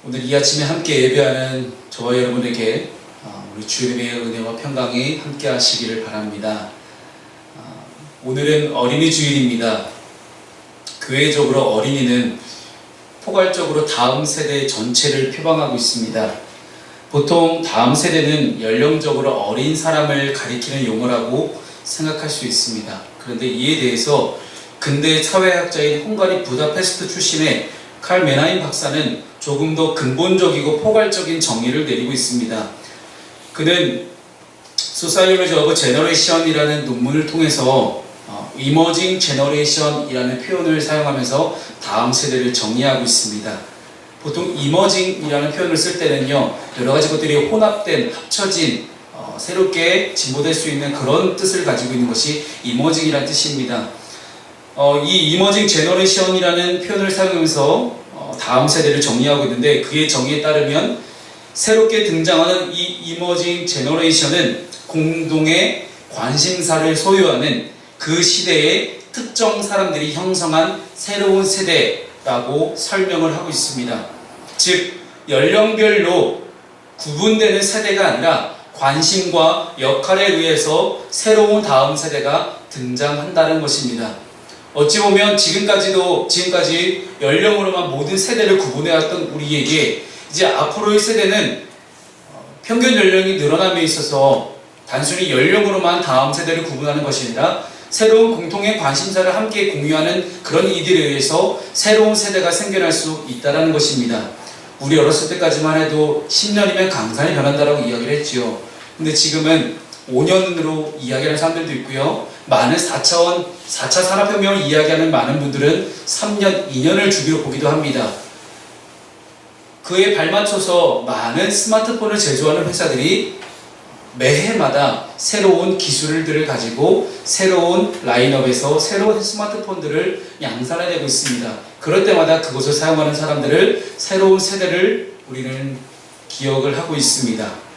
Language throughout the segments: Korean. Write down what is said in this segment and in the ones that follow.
오늘 이 아침에 함께 예배하는 저와 여러분에게 우리 주님의 은혜와 평강이 함께 하시기를 바랍니다. 오늘은 어린이 주일입니다. 교회적으로 어린이는 포괄적으로 다음 세대 전체를 표방하고 있습니다. 보통 다음 세대는 연령적으로 어린 사람을 가리키는 용어라고 생각할 수 있습니다. 그런데 이에 대해서 근대 사회학자인 헝가리 부다페스트 출신의 칼 메나임 박사는 조금 더 근본적이고 포괄적인 정의를 내리고 있습니다. 그는 Sociology of Generation이라는 논문을 통해서 Emerging Generation이라는 표현을 사용하면서 다음 세대를 정의하고 있습니다. 보통 Emerging이라는 표현을 쓸 때는요, 여러 가지 것들이 혼합된, 합쳐진, 새롭게 진보될 수 있는 그런 뜻을 가지고 있는 것이 Emerging이라는 뜻입니다. 이 Emerging Generation이라는 표현을 사용하면서 다음 세대를 정의하고 있는데, 그의 정의에 따르면 새롭게 등장하는 이 Emerging Generation은 공동의 관심사를 소유하는 그 시대의 특정 사람들이 형성한 새로운 세대라고 설명을 하고 있습니다. 즉, 연령별로 구분되는 세대가 아니라 관심과 역할에 의해서 새로운 다음 세대가 등장한다는 것입니다. 어찌 보면 지금까지 연령으로만 모든 세대를 구분해왔던 우리에게 이제 앞으로의 세대는 평균 연령이 늘어남에 있어서 단순히 연령으로만 다음 세대를 구분하는 것이 아니라 새로운 공통의 관심사를 함께 공유하는 그런 이들에 의해서 새로운 세대가 생겨날 수 있다는 것입니다. 우리 어렸을 때까지만 해도 10년이면 강산이 변한다라고 이야기를 했지요. 근데 지금은 5년으로 이야기하는 사람들도 있고요. 많은 4차 산업혁명을 이야기하는 많은 분들은 3년, 2년을 주기로 보기도 합니다. 그에 발맞춰서 많은 스마트폰을 제조하는 회사들이 매해마다 새로운 기술들을 가지고 새로운 라인업에서 새로운 스마트폰들을 양산해내고 있습니다. 그럴 때마다 그것을 사용하는 사람들을 새로운 세대를 우리는 기억을 하고 있습니다.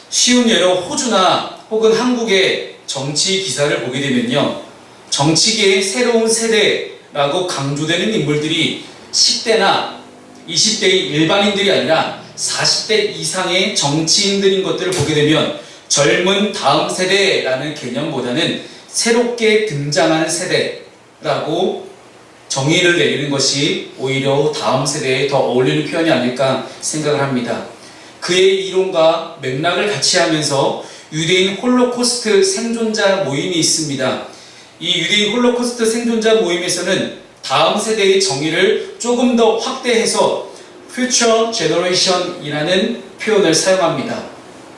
쉬운 예로 호주나 혹은 한국의 정치 기사를 보게 되면요, 정치계의 새로운 세대라고 강조되는 인물들이 10대나 20대의 일반인들이 아니라 40대 이상의 정치인들인 것들을 보게 되면 젊은 다음 세대라는 개념보다는 새롭게 등장하는 세대라고 정의를 내리는 것이 오히려 다음 세대에 더 어울리는 표현이 아닐까 생각을 합니다. 그의 이론과 맥락을 같이 하면서 유대인 홀로코스트 생존자 모임이 있습니다. 이 유대인 홀로코스트 생존자 모임에서는 다음 세대의 정의를 조금 더 확대해서 Future Generation이라는 표현을 사용합니다.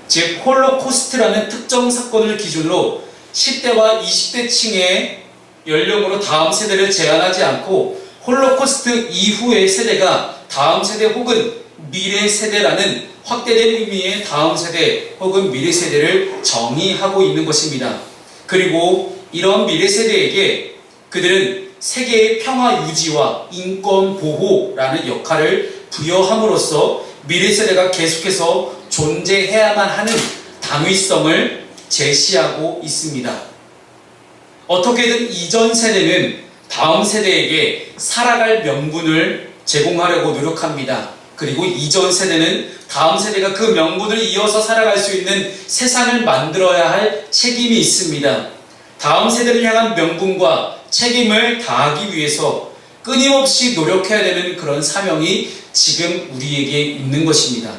즉, 홀로코스트라는 특정 사건을 기준으로 10대와 20대 층의 연령으로 다음 세대를 제한하지 않고 홀로코스트 이후의 세대가 다음 세대 혹은 미래 세대라는 확대된 의미의 다음 세대 혹은 미래 세대를 정의하고 있는 것입니다. 그리고 이런 미래 세대에게 그들은 세계의 평화 유지와 인권 보호라는 역할을 부여함으로써 미래 세대가 계속해서 존재해야만 하는 당위성을 제시하고 있습니다. 어떻게든 이전 세대는 다음 세대에게 살아갈 명분을 제공하려고 노력합니다. 그리고 이전 세대는 다음 세대가 그 명분을 이어서 살아갈 수 있는 세상을 만들어야 할 책임이 있습니다. 다음 세대를 향한 명분과 책임을 다하기 위해서 끊임없이 노력해야 되는 그런 사명이 지금 우리에게 있는 것입니다.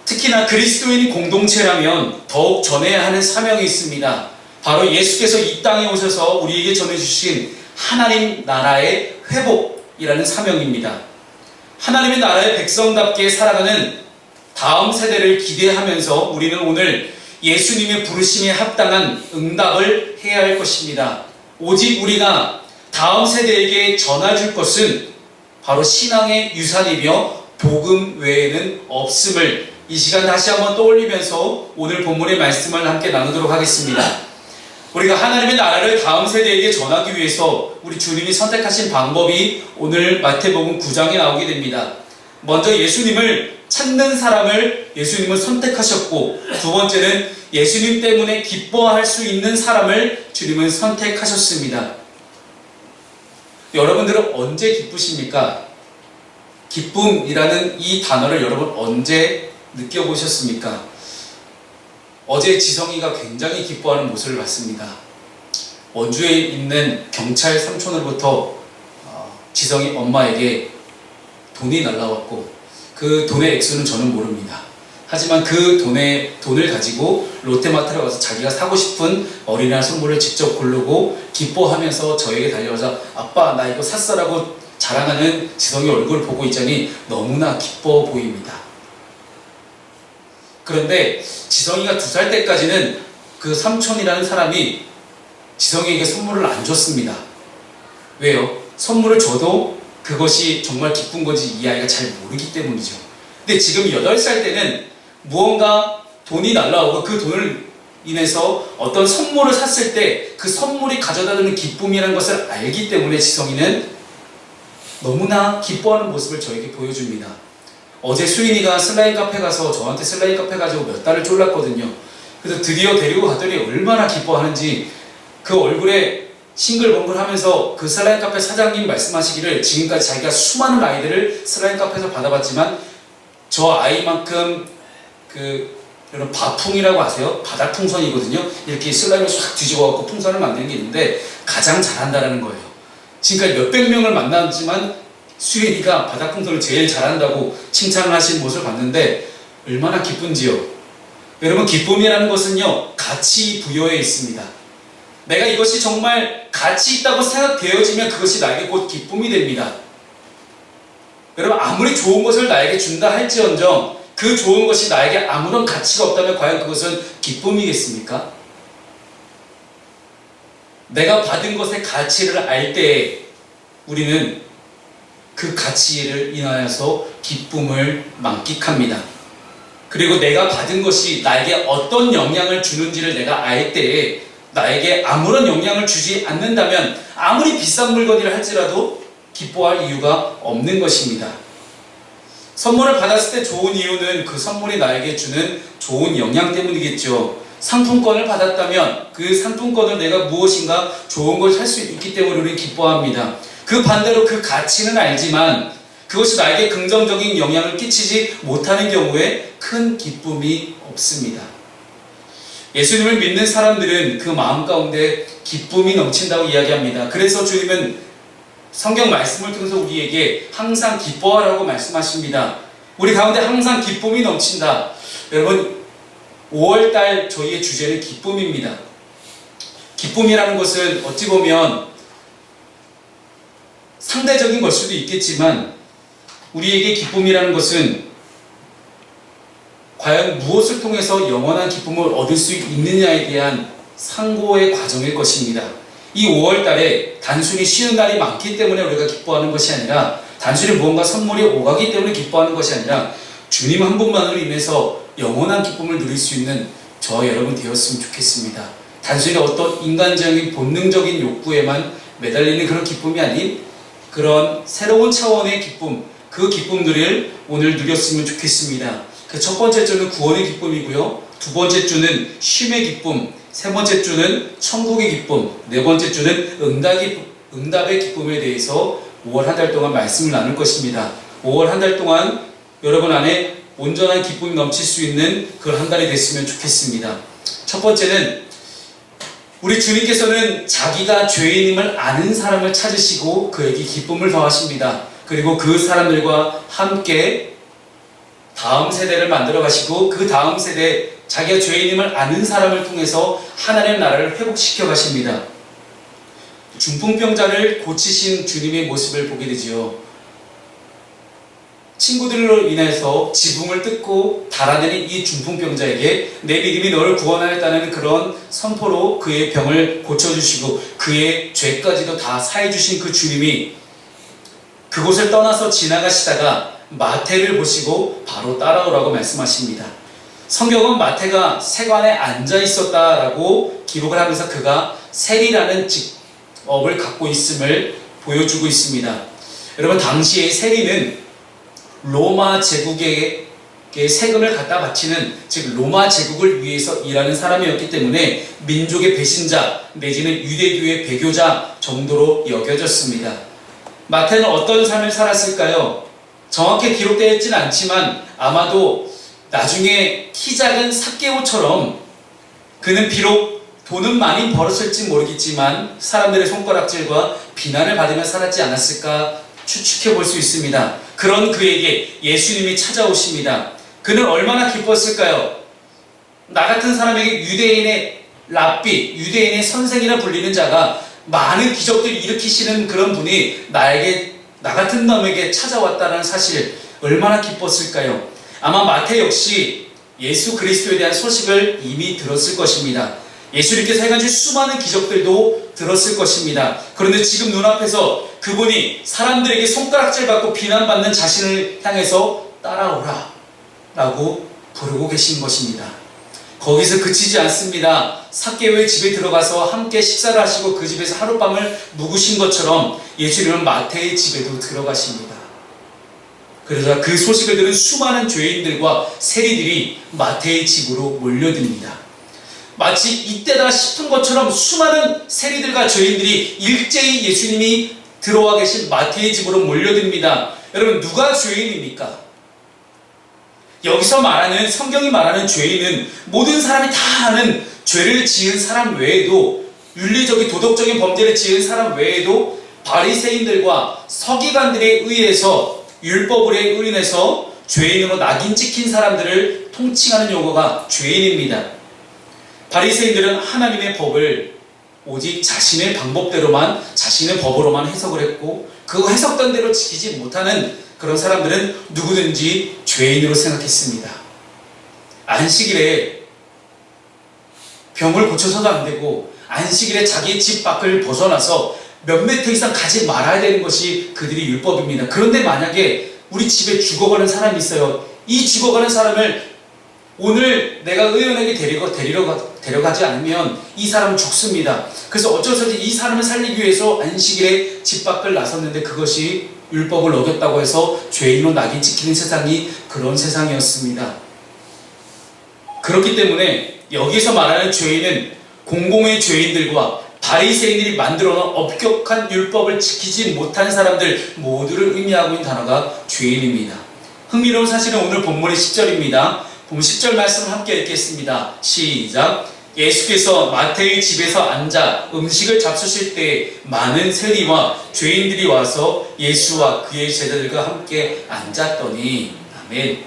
특히나 그리스도인 공동체라면 더욱 전해야 하는 사명이 있습니다. 바로 예수께서 이 땅에 오셔서 우리에게 전해주신 하나님 나라의 회복이라는 사명입니다. 하나님의 나라의 백성답게 살아가는 다음 세대를 기대하면서 우리는 오늘 예수님의 부르심에 합당한 응답을 해야 할 것입니다. 오직 우리가 다음 세대에게 전해줄 것은 바로 신앙의 유산이며 복음 외에는 없음을 이 시간 다시 한번 떠올리면서 오늘 본문의 말씀을 함께 나누도록 하겠습니다. 우리가 하나님의 나라를 다음 세대에게 전하기 위해서 우리 주님이 선택하신 방법이 오늘 마태복음 9장에 나오게 됩니다. 먼저 예수님을 찾는 사람을 예수님은 선택하셨고, 두 번째는 예수님 때문에 기뻐할 수 있는 사람을 주님은 선택하셨습니다. 여러분들은 언제 기쁘십니까? 기쁨이라는 이 단어를 여러분 언제 느껴보셨습니까? 어제 지성이가 굉장히 기뻐하는 모습을 봤습니다. 원주에 있는 경찰 삼촌으로부터 지성이 엄마에게 돈이 날라왔고 그 돈의 액수는 저는 모릅니다. 하지만 그 돈을 가지고 롯데마트에 가서 자기가 사고 싶은 어린이날 선물을 직접 고르고 기뻐하면서 저에게 달려와서 아빠 나 이거 샀어라고 자랑하는 지성이 얼굴을 보고 있자니 너무나 기뻐 보입니다. 그런데 지성이가 2살 때까지는 그 삼촌이라는 사람이 지성이에게 선물을 안 줬습니다. 왜요? 선물을 줘도 그것이 정말 기쁜 건지 이 아이가 잘 모르기 때문이죠. 근데 지금 8살 때는 무언가 돈이 날라오고 그 돈을 인해서 어떤 선물을 샀을 때 그 선물이 가져다 주는 기쁨이라는 것을 알기 때문에 지성이는 너무나 기뻐하는 모습을 저에게 보여줍니다. 어제 수인이가 슬라임 카페 가서 저한테 슬라임 카페 가지고 몇 달을 쫄랐거든요. 그래서 드디어 데리고 갔더니 얼마나 기뻐하는지 그 얼굴에 싱글벙글 하면서 그 슬라임 카페 사장님 말씀하시기를 지금까지 자기가 수많은 아이들을 슬라임 카페에서 받아봤지만 저 아이만큼 여러분 바풍이라고 아세요? 바닥 풍선이거든요. 이렇게 슬라임을 싹 뒤집어갖고 풍선을 만드는 게 있는데 가장 잘한다라는 거예요. 지금까지 몇백 명을 만났지만 수혜리가 바닥 풍선을 제일 잘한다고 칭찬을 하신 모습을 봤는데 얼마나 기쁜지요. 여러분 기쁨이라는 것은요 가치 부여에 있습니다. 내가 이것이 정말 가치 있다고 생각되어지면 그것이 나에게 곧 기쁨이 됩니다. 여러분 아무리 좋은 것을 나에게 준다 할지언정 그 좋은 것이 나에게 아무런 가치가 없다면 과연 그것은 기쁨이겠습니까? 내가 받은 것의 가치를 알 때에 우리는 그 가치를 인하여서 기쁨을 만끽합니다. 그리고 내가 받은 것이 나에게 어떤 영향을 주는지를 내가 알 때에 나에게 아무런 영향을 주지 않는다면 아무리 비싼 물건이라 할지라도 기뻐할 이유가 없는 것입니다. 선물을 받았을 때 좋은 이유는 그 선물이 나에게 주는 좋은 영향 때문이겠죠. 상품권을 받았다면 그 상품권을 내가 무엇인가 좋은 걸 살 수 있기 때문에 우리는 기뻐합니다. 그 반대로 그 가치는 알지만 그것이 나에게 긍정적인 영향을 끼치지 못하는 경우에 큰 기쁨이 없습니다. 예수님을 믿는 사람들은 그 마음 가운데 기쁨이 넘친다고 이야기합니다. 그래서 주님은 성경 말씀을 통해서 우리에게 항상 기뻐하라고 말씀하십니다. 우리 가운데 항상 기쁨이 넘친다. 여러분 5월달 저희의 주제는 기쁨입니다. 기쁨이라는 것은 어찌 보면 상대적인 걸 수도 있겠지만 우리에게 기쁨이라는 것은 과연 무엇을 통해서 영원한 기쁨을 얻을 수 있느냐에 대한 상고의 과정일 것입니다. 이 5월달에 단순히 쉬는 날이 많기 때문에 우리가 기뻐하는 것이 아니라 단순히 무언가 선물이 오가기 때문에 기뻐하는 것이 아니라 주님 한 분만으로 인해서 영원한 기쁨을 누릴 수 있는 저와 여러분 되었으면 좋겠습니다. 단순히 어떤 인간적인 본능적인 욕구에만 매달리는 그런 기쁨이 아닌 그런 새로운 차원의 기쁨, 그 기쁨들을 오늘 누렸으면 좋겠습니다. 그 첫 번째 주는 구원의 기쁨이고요. 두 번째 주는 쉼의 기쁨, 세 번째 주는 천국의 기쁨, 네 번째 주는 응답의 기쁨에 대해서 5월 한 달 동안 말씀을 나눌 것입니다. 5월 한 달 동안 여러분 안에 온전한 기쁨이 넘칠 수 있는 그런 한 달이 됐으면 좋겠습니다. 첫 번째는 우리 주님께서는 자기가 죄인임을 아는 사람을 찾으시고 그에게 기쁨을 더하십니다. 그리고 그 사람들과 함께 다음 세대를 만들어 가시고 그 다음 세대 자기가 죄인임을 아는 사람을 통해서 하나님의 나라를 회복시켜 가십니다. 중풍병자를 고치신 주님의 모습을 보게 되지요. 친구들로 인해서 지붕을 뜯고 달아내린 이 중풍병자에게 내 믿음이 너를 구원하였다는 그런 선포로 그의 병을 고쳐주시고 그의 죄까지도 다 사해주신 그 주님이 그곳을 떠나서 지나가시다가 마태를 보시고 바로 따라오라고 말씀하십니다. 성경은 마태가 세관에 앉아 있었다라고 기록을 하면서 그가 세리라는 직업을 갖고 있음을 보여주고 있습니다. 여러분 당시에 세리는 로마 제국에 세금을 갖다 바치는 즉 로마 제국을 위해서 일하는 사람이었기 때문에 민족의 배신자 내지는 유대교의 배교자 정도로 여겨졌습니다. 마태는 어떤 삶을 살았을까요? 정확히 기록되어 있지는 않지만 아마도 나중에 키 작은 삭개오처럼 그는 비록 돈은 많이 벌었을지 모르겠지만 사람들의 손가락질과 비난을 받으며 살았지 않았을까 추측해 볼 수 있습니다. 그런 그에게 예수님이 찾아오십니다. 그는 얼마나 기뻤을까요? 나 같은 사람에게 유대인의 랍비, 유대인의 선생이라 불리는 자가 많은 기적들을 일으키시는 그런 분이 나 같은 놈에게 찾아왔다는 사실 얼마나 기뻤을까요? 아마 마태 역시 예수 그리스도에 대한 소식을 이미 들었을 것입니다. 예수님께서 행하신 수많은 기적들도 들었을 것입니다. 그런데 지금 눈앞에서 그분이 사람들에게 손가락질 받고 비난받는 자신을 향해서 따라오라 라고 부르고 계신 것입니다. 거기서 그치지 않습니다. 삭개오의 집에 들어가서 함께 식사를 하시고 그 집에서 하룻밤을 묵으신 것처럼 예수님은 마태의 집에도 들어가십니다. 그러자 그 소식을 들은 수많은 죄인들과 세리들이 마태의 집으로 몰려듭니다. 마치 이때다 싶은 것처럼 수많은 세리들과 죄인들이 일제히 예수님이 들어와 계신 마태의 집으로 몰려듭니다. 여러분, 누가 죄인입니까? 여기서 말하는, 성경이 말하는 죄인은 모든 사람이 다 아는 죄를 지은 사람 외에도, 윤리적인 도덕적인 범죄를 지은 사람 외에도 바리새인들과 서기관들에 의해서, 율법으로 인해서 죄인으로 낙인 찍힌 사람들을 통칭하는 용어가 죄인입니다. 바리새인들은 하나님의 법을 오직 자신의 방법대로만, 자신의 법으로만 해석을 했고 그 해석된 대로 지키지 못하는 그런 사람들은 누구든지 죄인으로 생각했습니다. 안식일에 병을 고쳐서도 안 되고 안식일에 자기 집 밖을 벗어나서 몇 미터 이상 가지 말아야 되는 것이 그들이 율법입니다. 그런데 만약에 우리 집에 죽어가는 사람이 있어요. 이 죽어가는 사람을 오늘 내가 의원에게 데려가지 않으면 이 사람은 죽습니다. 그래서 어쩔 수 없이 이 사람을 살리기 위해서 안식일에 집 밖을 나섰는데 그것이 율법을 어겼다고 해서 죄인으로 낙인 찍히는 세상이 그런 세상이었습니다. 그렇기 때문에 여기서 말하는 죄인은 공공의 죄인들과 바리새인들이 만들어놓은 엄격한 율법을 지키지 못한 사람들 모두를 의미하고 있는 단어가 죄인입니다. 흥미로운 사실은 오늘 본문의 10절입니다. 본문 10절 말씀을 함께 읽겠습니다. 시작. 예수께서 마태의 집에서 앉아 음식을 잡수실 때 많은 세리와 죄인들이 와서 예수와 그의 제자들과 함께 앉았더니, 아멘.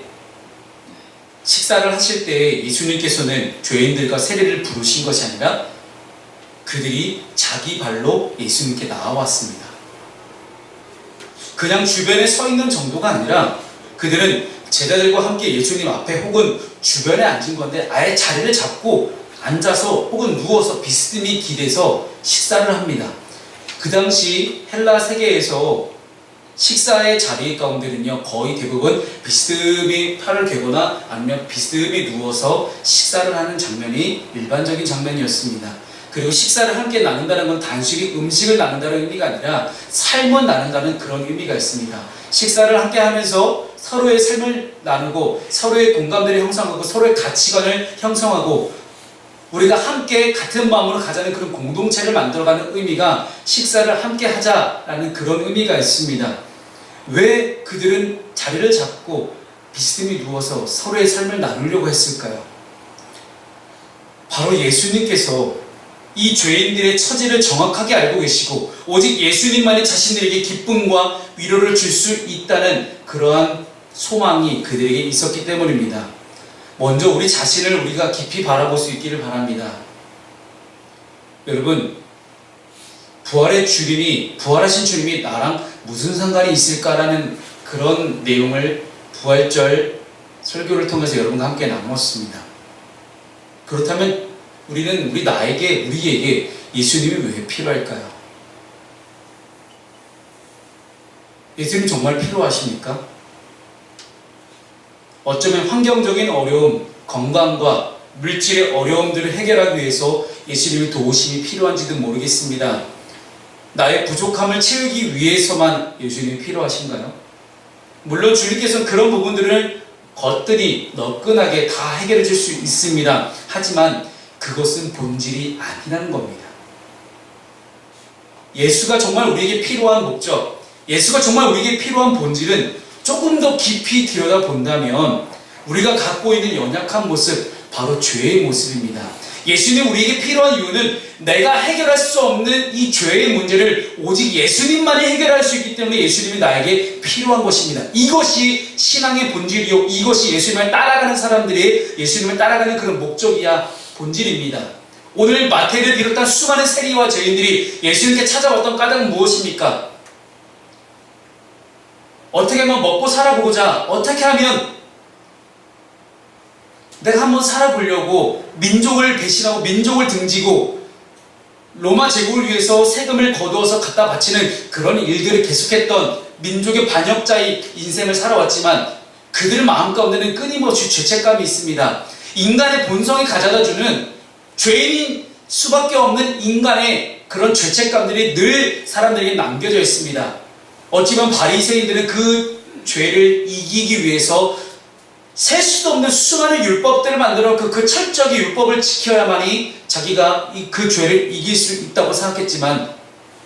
식사를 하실 때 예수님께서는 죄인들과 세리를 부르신 것이 아니라 그들이 자기 발로 예수님께 나와왔습니다. 그냥 주변에 서 있는 정도가 아니라 그들은 제자들과 함께 예수님 앞에 혹은 주변에 앉은 건데 아예 자리를 잡고 앉아서 혹은 누워서 비스듬히 기대서 식사를 합니다. 그 당시 헬라 세계에서 식사의 자리 가운데는요, 거의 대부분 비스듬히 팔을 괴거나 아니면 비스듬히 누워서 식사를 하는 장면이 일반적인 장면이었습니다. 그리고 식사를 함께 나눈다는 건 단순히 음식을 나눈다는 의미가 아니라 삶을 나눈다는 그런 의미가 있습니다. 식사를 함께 하면서 서로의 삶을 나누고 서로의 공감대를 형성하고 서로의 가치관을 형성하고 우리가 함께 같은 마음으로 가자는 그런 공동체를 만들어가는 의미가 식사를 함께 하자라는 그런 의미가 있습니다. 왜 그들은 자리를 잡고 비스듬히 누워서 서로의 삶을 나누려고 했을까요? 바로 예수님께서 이 죄인들의 처지를 정확하게 알고 계시고 오직 예수님만이 자신들에게 기쁨과 위로를 줄 수 있다는 그러한 소망이 그들에게 있었기 때문입니다. 먼저 우리 자신을 우리가 깊이 바라볼 수 있기를 바랍니다. 여러분, 부활하신 주님이 나랑 무슨 상관이 있을까라는 그런 내용을 부활절 설교를 통해서 여러분과 함께 나누었습니다. 그렇다면 우리에게 예수님이 왜 필요할까요? 예수님 정말 필요하십니까? 어쩌면 환경적인 어려움, 건강과 물질의 어려움들을 해결하기 위해서 예수님의 도우심이 필요한지도 모르겠습니다. 나의 부족함을 채우기 위해서만 예수님이 필요하신가요? 물론 주님께서는 그런 부분들을 거뜬히 너끈하게 다 해결해 줄 수 있습니다. 하지만 그것은 본질이 아니라는 겁니다. 예수가 정말 우리에게 필요한 목적, 예수가 정말 우리에게 필요한 본질은 조금 더 깊이 들여다본다면 우리가 갖고 있는 연약한 모습, 바로 죄의 모습입니다. 예수님 우리에게 필요한 이유는 내가 해결할 수 없는 이 죄의 문제를 오직 예수님만이 해결할 수 있기 때문에 예수님이 나에게 필요한 것입니다. 이것이 신앙의 본질이요, 이것이 예수님을 따라가는 사람들이 예수님을 따라가는 그런 목적이야 본질입니다. 오늘 마태를 비롯한 수많은 세리와 죄인들이 예수님께 찾아왔던 까닭은 무엇입니까? 어떻게 하면 먹고 살아보고자, 어떻게 하면 내가 한번 살아보려고 민족을 배신하고 민족을 등지고 로마 제국을 위해서 세금을 거두어서 갖다 바치는 그런 일들을 계속했던 민족의 반역자의 인생을 살아왔지만 그들 마음 가운데는 끊임없이 죄책감이 있습니다. 인간의 본성이 가져다주는 죄인인 수밖에 없는 인간의 그런 죄책감들이 늘 사람들에게 남겨져 있습니다. 어찌 보면 바리새인들은 그 죄를 이기기 위해서 셀 수도 없는 수많은 율법들을 만들어 그 철저하게 율법을 지켜야만이 자기가 그 죄를 이길 수 있다고 생각했지만,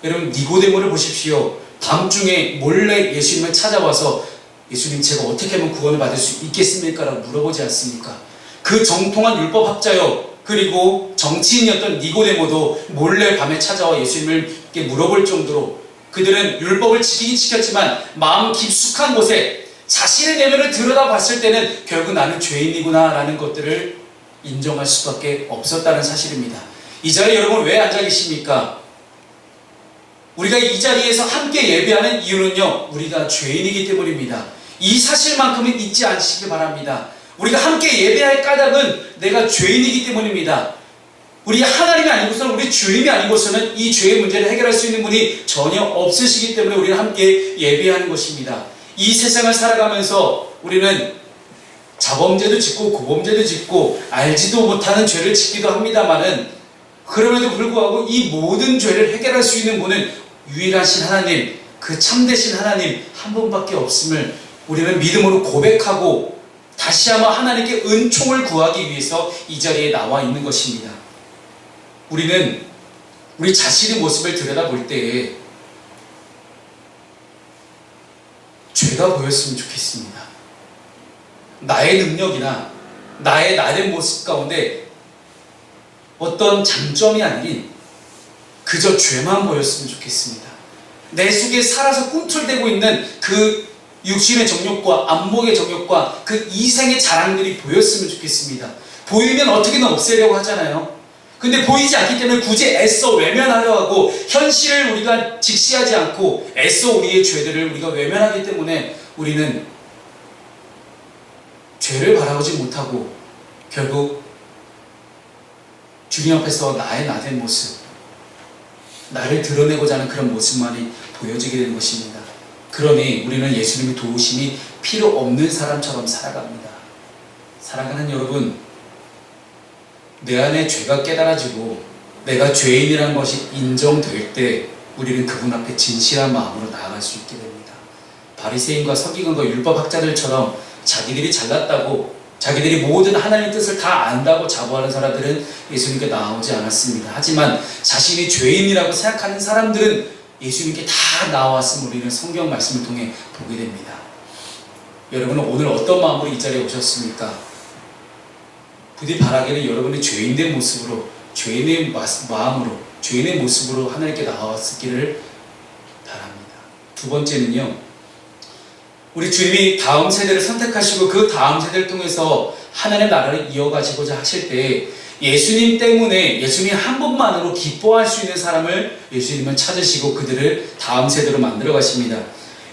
여러분 니고데모를 보십시오. 밤중에 몰래 예수님을 찾아와서 예수님 제가 어떻게 하면 구원을 받을 수 있겠습니까? 라고 물어보지 않습니까? 그 정통한 율법학자요 그리고 정치인이었던 니고데모도 몰래 밤에 찾아와 예수님께 물어볼 정도로 그들은 율법을 지키긴 지켰지만 마음 깊숙한 곳에 자신의 내면을 들여다봤을 때는 결국 나는 죄인이구나 라는 것들을 인정할 수밖에 없었다는 사실입니다. 이 자리에 여러분 왜 앉아 계십니까? 우리가 이 자리에서 함께 예배하는 이유는요, 우리가 죄인이기 때문입니다. 이 사실만큼은 잊지 않으시길 바랍니다. 우리가 함께 예배할 까닭은 내가 죄인이기 때문입니다. 우리 하나님이 아니고서는, 우리 주님이 아니고서는 이 죄의 문제를 해결할 수 있는 분이 전혀 없으시기 때문에 우리는 함께 예배하는 것입니다. 이 세상을 살아가면서 우리는 자범죄도 짓고 고범죄도 짓고 알지도 못하는 죄를 짓기도 합니다만은, 그럼에도 불구하고 이 모든 죄를 해결할 수 있는 분은 유일하신 하나님, 그 참되신 하나님 한 분밖에 없음을 우리는 믿음으로 고백하고 다시 한번 하나님께 은총을 구하기 위해서 이 자리에 나와 있는 것입니다. 우리는 우리 자신의 모습을 들여다볼 때에 죄가 보였으면 좋겠습니다. 나의 능력이나 나의 나된 모습 가운데 어떤 장점이 아닌 그저 죄만 보였으면 좋겠습니다. 내 속에 살아서 꿈틀대고 있는 그 육신의 정욕과 안목의 정욕과 그 이생의 자랑들이 보였으면 좋겠습니다. 보이면 어떻게든 없애려고 하잖아요. 근데 보이지 않기 때문에 굳이 애써 외면하려 하고, 현실을 우리가 직시하지 않고 애써 우리의 죄들을 우리가 외면하기 때문에 우리는 죄를 바라보지 못하고 결국 주님 앞에서 나의 나된 모습, 나를 드러내고자 하는 그런 모습만이 보여지게 되는 것입니다. 그러니 우리는 예수님의 도우심이 필요 없는 사람처럼 살아갑니다. 사랑하는 여러분, 내 안에 죄가 깨달아지고 내가 죄인이라는 것이 인정될 때 우리는 그분 앞에 진실한 마음으로 나아갈 수 있게 됩니다. 바리새인과 서기관과 율법학자들처럼 자기들이 잘났다고, 자기들이 모든 하나님의 뜻을 다 안다고 자부하는 사람들은 예수님께 나오지 않았습니다. 하지만 자신이 죄인이라고 생각하는 사람들은 예수님께 다 나왔음을 우리는 성경 말씀을 통해 보게 됩니다. 여러분은 오늘 어떤 마음으로 이 자리에 오셨습니까? 부디 바라기는 여러분의 죄인된 모습으로, 죄인의 마음으로, 죄인의 모습으로 하나님께 나왔기를 바랍니다. 두 번째는요, 우리 주님이 다음 세대를 선택하시고 그 다음 세대를 통해서 하나님의 나라를 이어가시고자 하실 때 예수님 때문에, 예수님 한 분만으로 기뻐할 수 있는 사람을 예수님은 찾으시고 그들을 다음 세대로 만들어 가십니다.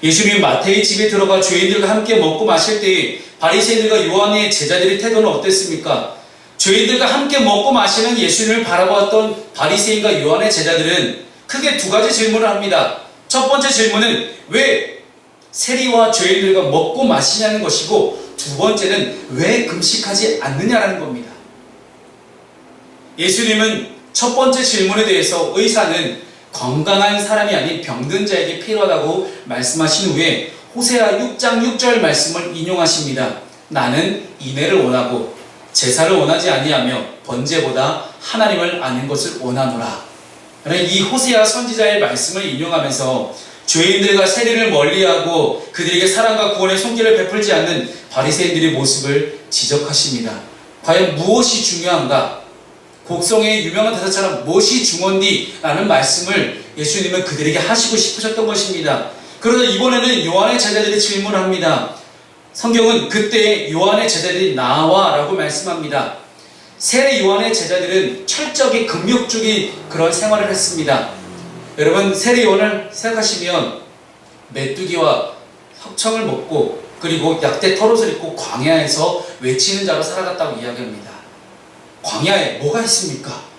예수님이 마태의 집에 들어가 죄인들과 함께 먹고 마실 때 바리새인들과 요한의 제자들의 태도는 어땠습니까? 죄인들과 함께 먹고 마시는 예수님을 바라보았던 바리새인과 요한의 제자들은 크게 두 가지 질문을 합니다. 첫 번째 질문은 왜 세리와 죄인들과 먹고 마시냐는 것이고, 두 번째는 왜 금식하지 않느냐라는 겁니다. 예수님은 첫 번째 질문에 대해서 의사는 건강한 사람이 아닌 병든 자에게 필요하다고 말씀하신 후에 호세아 6장 6절 말씀을 인용하십니다. 나는 인애를 원하고 제사를 원하지 아니하며 번제보다 하나님을 아는 것을 원하노라. 이 호세아 선지자의 말씀을 인용하면서 죄인들과 세리를 멀리하고 그들에게 사랑과 구원의 손길을 베풀지 않는 바리새인들의 모습을 지적하십니다. 과연 무엇이 중요한가? 곡성의 유명한 대사처럼 무엇이 중요한디? 라는 말씀을 예수님은 그들에게 하시고 싶으셨던 것입니다. 그러자 이번에는 요한의 제자들이 질문을 합니다. 성경은 그때 요한의 제자들이 나와 라고 말씀합니다. 세례 요한의 제자들은 철저하게 금욕적인 그런 생활을 했습니다. 여러분, 세례 요한을 생각하시면 메뚜기와 혁청을 먹고 그리고 약대 털옷을 입고 광야에서 외치는 자로 살아갔다고 이야기합니다. 광야에 뭐가 있습니까?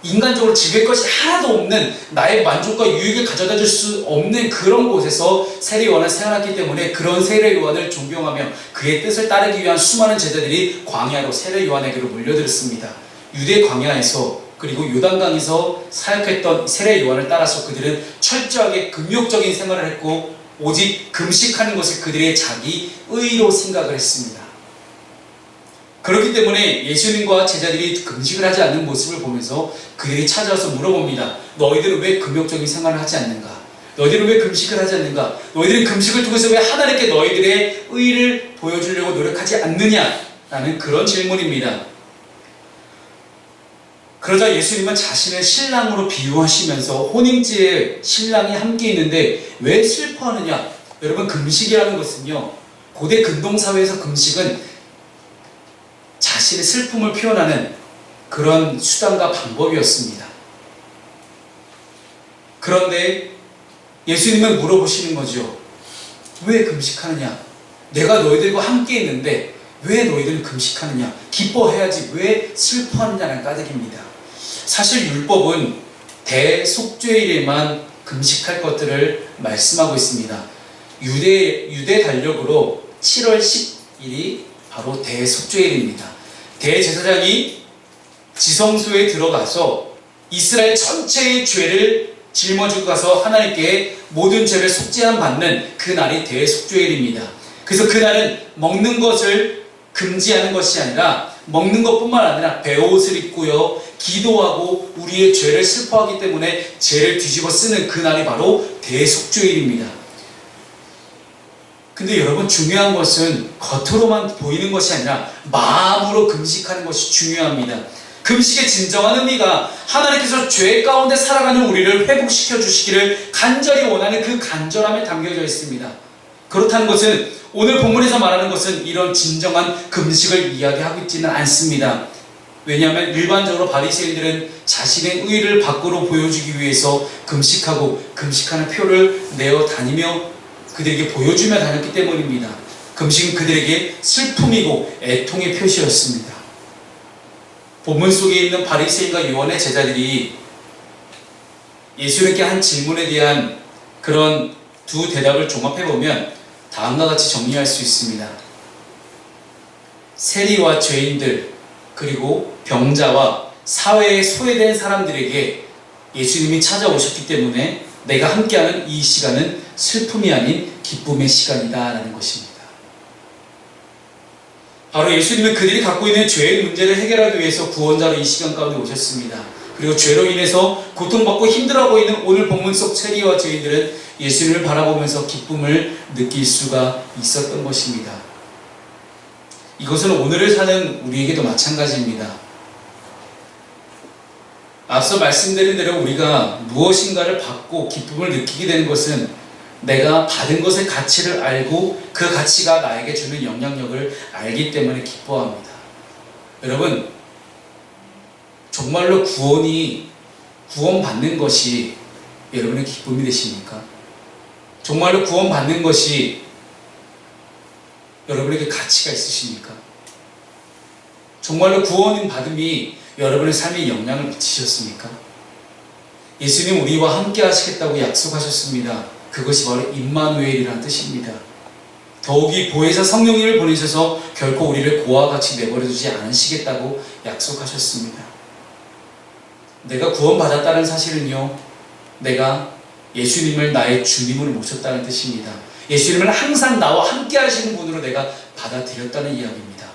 인간적으로 즐길 것이 하나도 없는, 나의 만족과 유익을 가져다 줄 수 없는 그런 곳에서 세례 요한을 생활했기 때문에 그런 세례 요한을 존경하며 그의 뜻을 따르기 위한 수많은 제자들이 광야로 세례 요한에게로 몰려들었습니다. 유대 광야에서 그리고 요단강에서 사역했던 세례 요한을 따라서 그들은 철저하게 금욕적인 생활을 했고 오직 금식하는 것을 그들의 자기 의로 생각을 했습니다. 그렇기 때문에 예수님과 제자들이 금식을 하지 않는 모습을 보면서 그들이 찾아와서 물어봅니다. 너희들은 왜 금욕적인 생활을 하지 않는가? 너희들은 왜 금식을 하지 않는가? 너희들은 금식을 통해서 왜 하나님께 너희들의 의를 보여주려고 노력하지 않느냐? 라는 그런 질문입니다. 그러자 예수님은 자신을 신랑으로 비유하시면서 혼인지에 신랑이 함께 있는데 왜 슬퍼하느냐? 여러분, 금식이라는 것은요, 고대 근동사회에서 금식은 자신의 슬픔을 표현하는 그런 수단과 방법이었습니다. 그런데 예수님은 물어보시는 거죠. 왜 금식하느냐? 내가 너희들과 함께 있는데 왜 너희들은 금식하느냐? 기뻐해야지 왜 슬퍼하느냐는 까닭입니다. 사실 율법은 대속죄일에만 금식할 것들을 말씀하고 있습니다. 유대 달력으로 7월 10일이 바로 대속죄일입니다. 대제사장이 지성소에 들어가서 이스라엘 전체의 죄를 짊어지고 가서 하나님께 모든 죄를 속죄함 받는 그 날이 대속죄일입니다. 그래서 그날은 먹는 것을 금지하는 것이 아니라 먹는 것뿐만 아니라 베옷을 입고요, 기도하고 우리의 죄를 슬퍼하기 때문에 죄를 뒤집어 쓰는 그날이 바로 대속죄일입니다. 근데 여러분, 중요한 것은 겉으로만 보이는 것이 아니라 마음으로 금식하는 것이 중요합니다. 금식의 진정한 의미가 하나님께서 죄 가운데 살아가는 우리를 회복시켜 주시기를 간절히 원하는 그 간절함에 담겨져 있습니다. 그렇다는 것은 오늘 본문에서 말하는 것은 이런 진정한 금식을 이야기하고 있지는 않습니다. 왜냐하면 일반적으로 바리새인들은 자신의 의를 밖으로 보여주기 위해서 금식하고 금식하는 표를 내어 다니며 그들에게 보여주며 다녔기 때문입니다. 금식은 그들에게 슬픔이고 애통의 표시였습니다. 본문 속에 있는 바리새인과 요한의 제자들이 예수님께 한 질문에 대한 그런 두 대답을 종합해보면 다음과 같이 정리할 수 있습니다. 세리와 죄인들, 그리고 병자와 사회에 소외된 사람들에게 예수님이 찾아오셨기 때문에 내가 함께하는 이 시간은 슬픔이 아닌 기쁨의 시간이다 라는 것입니다. 바로 예수님은 그들이 갖고 있는 죄의 문제를 해결하기 위해서 구원자로 이 시간 가운데 오셨습니다. 그리고 죄로 인해서 고통받고 힘들어하고 있는 오늘 본문 속 세리와 죄인들은 예수님을 바라보면서 기쁨을 느낄 수가 있었던 것입니다. 이것은 오늘을 사는 우리에게도 마찬가지입니다. 앞서 말씀드린 대로 우리가 무엇인가를 받고 기쁨을 느끼게 되는 것은 내가 받은 것의 가치를 알고 그 가치가 나에게 주는 영향력을 알기 때문에 기뻐합니다. 여러분, 정말로 구원받는 것이 여러분의 기쁨이 되십니까? 정말로 구원받는 것이 여러분에게 가치가 있으십니까? 정말로 구원 받음이 여러분의 삶에 영향을 미치셨습니까? 예수님 우리와 함께 하시겠다고 약속하셨습니다. 그것이 바로 임마누엘이라는 뜻입니다. 더욱이 보혜사 성령님을 보내셔서 결코 우리를 고와 같이 내버려두지 않으시겠다고 약속하셨습니다. 내가 구원받았다는 사실은요, 내가 예수님을 나의 주님으로 모셨다는 뜻입니다. 예수님을 항상 나와 함께 하시는 분으로 내가 받아들였다는 이야기입니다.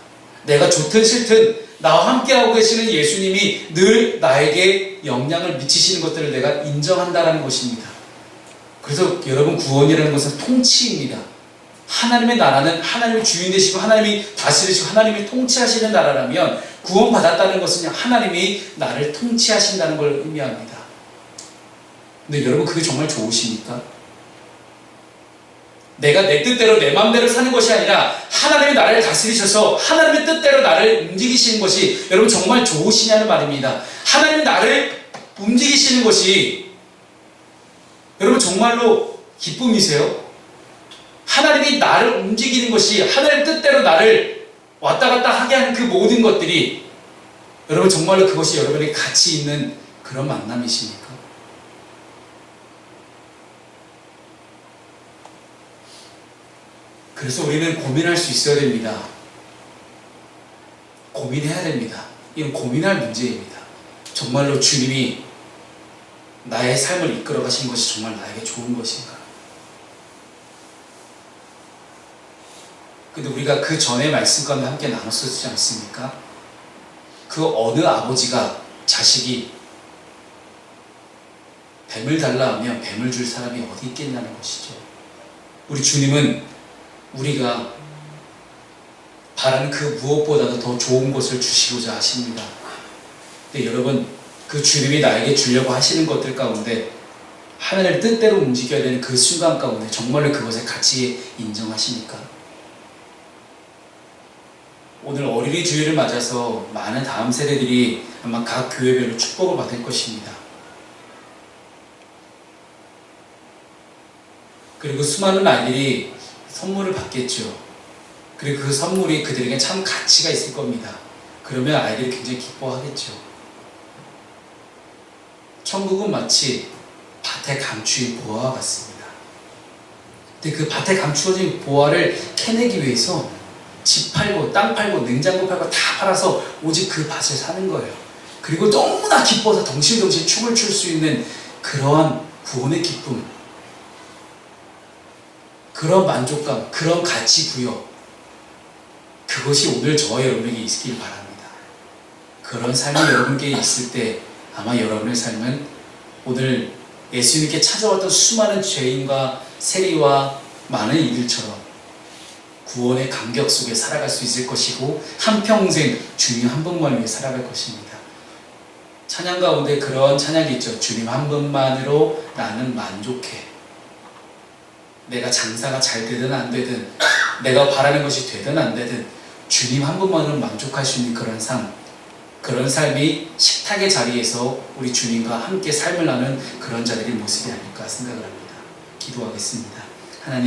내가 좋든 싫든 나와 함께하고 계시는 예수님이 늘 나에게 영향을 미치시는 것들을 내가 인정한다는 것입니다. 그래서 여러분 구원이라는 것은 통치입니다. 하나님의 나라는 하나님이 주인 되시고 하나님이 다스리시고 하나님이 통치하시는 나라라면 구원받았다는 것은 하나님이 나를 통치하신다는 걸 의미합니다. 근데 여러분 그게 정말 좋으십니까? 내가 내 뜻대로 내 마음대로 사는 것이 아니라 하나님이 나를 다스리셔서 하나님의 뜻대로 나를 움직이시는 것이 여러분 정말 좋으시냐는 말입니다. 하나님이 나를 움직이시는 것이 여러분 정말로 기쁨이세요? 하나님이 나를 움직이는 것이 하나님의 뜻대로 나를 왔다 갔다 하게 하는 그 모든 것들이 여러분 정말로 그것이 여러분에게 가치 있는 그런 만남이십니까? 그래서 우리는 고민할 수 있어야 됩니다. 고민해야 됩니다. 이건 고민할 문제입니다. 정말로 주님이 나의 삶을 이끌어 가신 것이 정말 나에게 좋은 것인가? 근데 우리가 그 전의 말씀 가운데 함께 나눴었지 않습니까? 그 어느 아버지가 자식이 뱀을 달라 하면 뱀을 줄 사람이 어디 있겠냐는 것이죠. 우리 주님은 우리가 바라는 그 무엇보다도 더 좋은 것을 주시고자 하십니다. 근데 여러분 그 주님이 나에게 주려고 하시는 것들 가운데 하나님의 뜻대로 움직여야 되는 그 순간 가운데 정말로 그것의 가치 인정하십니까? 오늘 어린이 주일을 맞아서 많은 다음 세대들이 아마 각 교회별로 축복을 받을 것입니다. 그리고 수많은 아이들이 선물을 받겠죠. 그리고 그 선물이 그들에게 참 가치가 있을 겁니다. 그러면 아이들이 굉장히 기뻐하겠죠. 천국은 마치 밭에 감추인 보화와 같습니다. 근데 그 밭에 감추어진 보화를 캐내기 위해서 집 팔고 땅 팔고 냉장고 팔고 다 팔아서 오직 그 밭을 사는 거예요. 그리고 너무나 기뻐서 덩실덩실 춤을 출 수 있는 그러한 구원의 기쁨, 그런 만족감, 그런 가치 부여, 그것이 오늘 저와 여러분에게 있길 바랍니다. 그런 삶이 여러분께 있을 때 아마 여러분의 삶은 오늘 예수님께 찾아왔던 수많은 죄인과 세리와 많은 이들처럼 구원의 감격 속에 살아갈 수 있을 것이고 한평생 주님 한 분만 위해 살아갈 것입니다. 찬양 가운데 그런 찬양이 있죠. 주님 한 분만으로 나는 만족해. 내가 장사가 잘 되든 안 되든 내가 바라는 것이 되든 안 되든 주님 한 분만으로 만족할 수 있는 그런 삶, 그런 삶이 식탁의 자리에서 우리 주님과 함께 삶을 나누는 그런 자들의 모습이 아닐까 생각을 합니다. 기도하겠습니다. 하나님